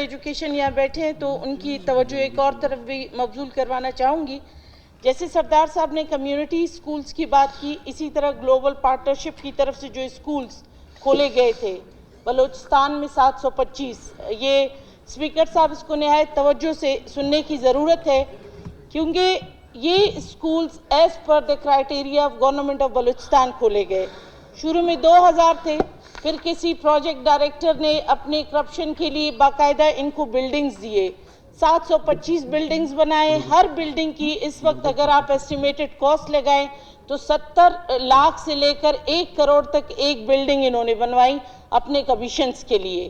Education یہاں بیٹھے ہیں تو ان کی توجہ ایک اور طرف بھی مبذول کروانا چاہوں گی. جیسے سردار صاحب نے کمیونٹی اسکولز کی بات کی، اسی طرح گلوبل پارٹنرشپ کی طرف سے جو اسکولز کھولے گئے تھے بلوچستان میں 725، یہ اسپیکر صاحب اس کو نہایت توجہ سے سننے کی ضرورت ہے، کیونکہ یہ schools as per the criteria of government of Balochistan کھولے گئے. شروع میں 2000 تھے، پھر کسی پروجیکٹ ڈائریکٹر نے اپنے کرپشن کے لیے باقاعدہ ان کو بلڈنگز دیے، 725 بلڈنگز بنائے. ہر بلڈنگ کی اس وقت اگر آپ ایسٹیمیٹڈ کاسٹ لگائیں تو 70 لاکھ سے لے کر 1 کروڑ تک ایک بلڈنگ انہوں نے بنوائی اپنے کمیشنز کے لیے.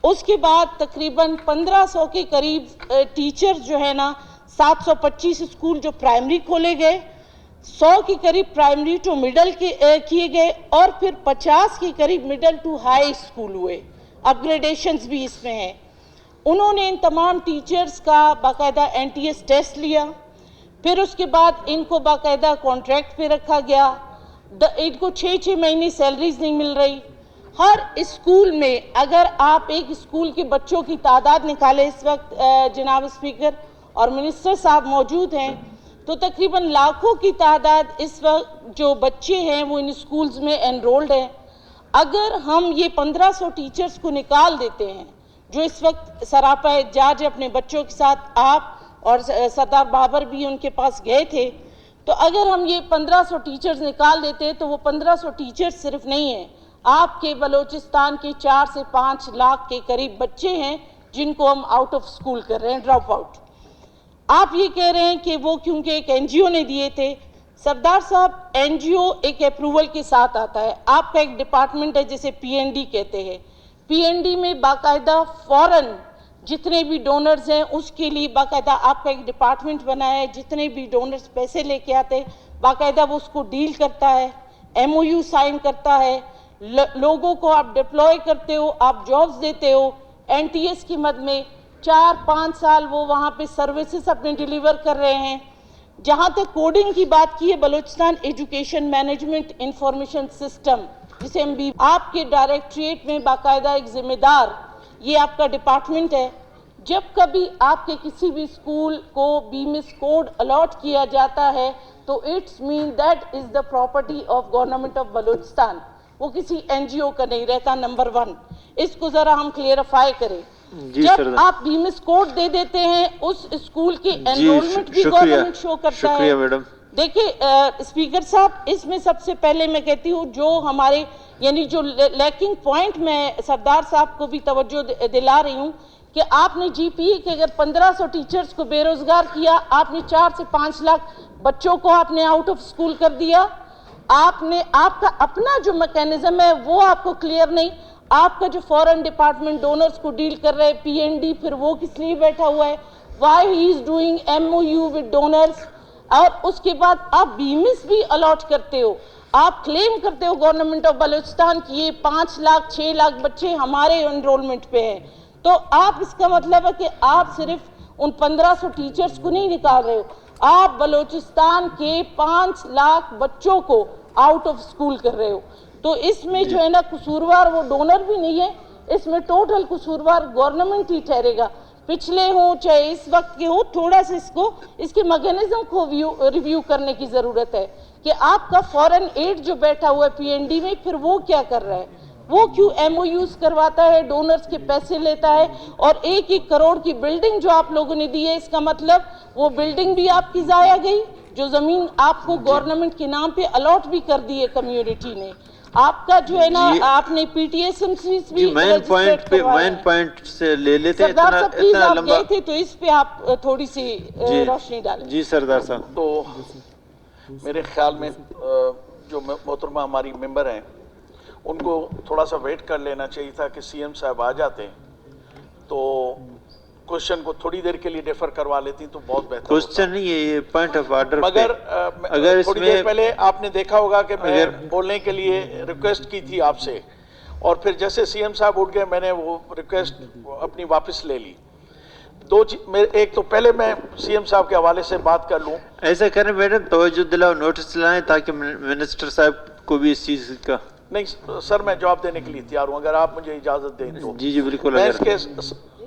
اس کے بعد تقریباً 1500 کے قریب ٹیچرز جو ہے نا، 725 اسکول جو پرائمری کھولے گئے، 100 کے قریب پرائمری ٹو مڈل کیے گئے، اور پھر 50 کے قریب مڈل ٹو ہائی اسکول ہوئے. اپ گریڈیشنز بھی اس میں ہیں. انہوں نے ان تمام ٹیچرز کا باقاعدہ NTS ٹیسٹ لیا، پھر اس کے بعد ان کو باقاعدہ کانٹریکٹ پہ رکھا گیا. ان کو 6 مہینے سیلریز نہیں مل رہی. ہر اسکول میں اگر آپ ایک اسکول کے بچوں کی تعداد نکالیں، اس وقت جناب اسپیکر اور منسٹر صاحب موجود ہیں، تو تقریباً لاکھوں کی تعداد اس وقت جو بچے ہیں وہ ان اسکولز میں انرولڈ ہیں. اگر ہم یہ 1500 ٹیچرز کو نکال دیتے ہیں جو اس وقت سراپا احتجاج اپنے بچوں کے ساتھ، آپ اور سردار بابر بھی ان کے پاس گئے تھے، تو اگر ہم یہ 1500 ٹیچرز نکال دیتے تو وہ 1500 ٹیچرز صرف نہیں ہیں، آپ کے بلوچستان کے 4 سے 5 لاکھ کے قریب بچے ہیں جن کو ہم آؤٹ آف اسکول کر رہے ہیں، ڈراپ آؤٹ. آپ یہ کہہ رہے ہیں کہ وہ کیونکہ ایک NGO نے دیے تھے. سردار صاحب، NGO ایک اپروول کے ساتھ آتا ہے. آپ کا ایک ڈپارٹمنٹ ہے جسے PND کہتے ہیں. PND میں باقاعدہ فوراً جتنے بھی ڈونرز ہیں اس کے لیے باقاعدہ آپ کا ایک ڈپارٹمنٹ بنا ہے. جتنے بھی ڈونرز پیسے لے کے آتے باقاعدہ وہ اس کو ڈیل کرتا ہے، MOU سائن کرتا ہے، لوگوں کو آپ ڈپلوائے کرتے ہو، آپ جابز دیتے ہو. NTS کی مد میں 4-5 سال وہ وہاں پہ سروسز اپنے ڈیلیور کر رہے ہیں. جہاں تک کوڈنگ کی بات کی ہے، Balochistan education management information system جسے ہم بھی، آپ کے ڈائریکٹریٹ میں باقاعدہ ایک ذمہ دار، یہ آپ کا ڈپارٹمنٹ ہے. جب کبھی آپ کے کسی بھی اسکول کو BMIS کوڈ الاٹ کیا جاتا ہے تو it's mean that is the property of government of Balochistan, وہ کسی NGO کا نہیں رہتا. نمبر 1 اس کو ذرا ہم کلیئرفائی کریں. جب آپ BMIS کوڈ دے دیتے ہیں اس اسکول کی انرولمنٹ بھی گورنمنٹ شو کرتا ہے. دیکھیں اسپیکر صاحب، اس میں سب سے پہلے میں کہتی ہوں جو ہمارے یعنی جو لیکنگ پوائنٹ میں سردار صاحب کو بھی توجہ دلا رہی ہوں کہ آپ نے GPA کے اگر 1500 ٹیچرز کو بے روزگار کیا، آپ نے 4 سے 5 لاکھ بچوں کو آپ نے آؤٹ آف اسکول کر دیا. آپ کا اپنا جو میکینزم ہے وہ آپ کو کلیئر نہیں. آپ کا جو فورن ڈپارٹمنٹ ڈونرز کو ڈیل کر رہے PND، پھر وہ کس لیے بیٹھا ہوا ہے؟ Why he is doing MOU with donors. اور اس کے بعد آپ BMIS بھی الاٹ کرتے ہو. آپ کلیم کرتے ہو گورنمنٹ آف بلوچستان کی یہ 5 لاکھ 6 لاکھ بچے ہمارے انرولمنٹ پہ ہیں. تو آپ اس کا مطلب ہے کہ آپ صرف ان 1500 ٹیچرز کو نہیں نکال رہے ہو، آپ بلوچستان کے 5 لاکھ بچوں کو آؤٹ آف اسکول کر رہے ہو. تو اس میں جو ہے نا قصوروار وہ ڈونر بھی نہیں ہے، اس میں ٹوٹل قصوروار گورنمنٹ ہی ٹھہرے گا. پچھلے ہوں چاہے اس وقت کے ہوں، تھوڑا سا اس کے میکینزم کو ریویو کرنے کی ضرورت ہے کہ آپ کا فورن ایڈ جو بیٹھا ہوا ہے PND میں، پھر وہ کیا کر رہا ہے؟ وہ کیوں MOUs کرواتا ہے، ڈونرز کے پیسے لیتا ہے، اور 1-1 کروڑ کی بلڈنگ جو آپ لوگوں نے دی ہے، اس کا مطلب وہ بلڈنگ بھی آپ کی ضائع گئی جو زمین آپ کو گورنمنٹ کے نام پہ الاٹ بھی کر دی ہے کمیونٹی نے. آپ کا جو ہے نا آپ نے PTSMCs بھی رجسٹریٹ کروائے ہیں. مین پوائنٹ سے لے لیتے ہیں. سردار صاحب پلیز، آپ گئے تھے تو اس پہ آپ تھوڑی سی روشنی ڈالیں. جی سردار صاحب. تو میرے خیال میں جو محترمہ ہماری ممبر ہیں ان کو تھوڑا سا ویٹ کر لینا چاہیے تھا کہ CM صاحب آ جاتے تو کوشچن کو تھوڑی دیر کے لیے ڈیفر کروا لیتی تو بہت بہتر. کوشچن نہیں ہے، یہ پوائنٹ آف آرڈر. مگر تھوڑی دیر پہلے آپ نے دیکھا ہوگا کہ میں بولنے کے لیے ریکویسٹ کی تھی آپ سے، اور پھر جیسے CM صاحب اٹھ گئے میں نے وہ ریکویسٹ اپنی واپس لے لی. ایک تو پہلے میں CM صاحب کے حوالے سے بات کر لوں. ایسا کریں میڈم، توجہ دلاؤ، نوٹس لائیں تاکہ منسٹر صاحب کو بھی اس چیز کا. نہیں سر، میں جواب دینے کے لیے تیار ہوں اگر آپ مجھے اجازت دیں تو. جی بالکل. میں اس کے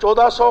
1400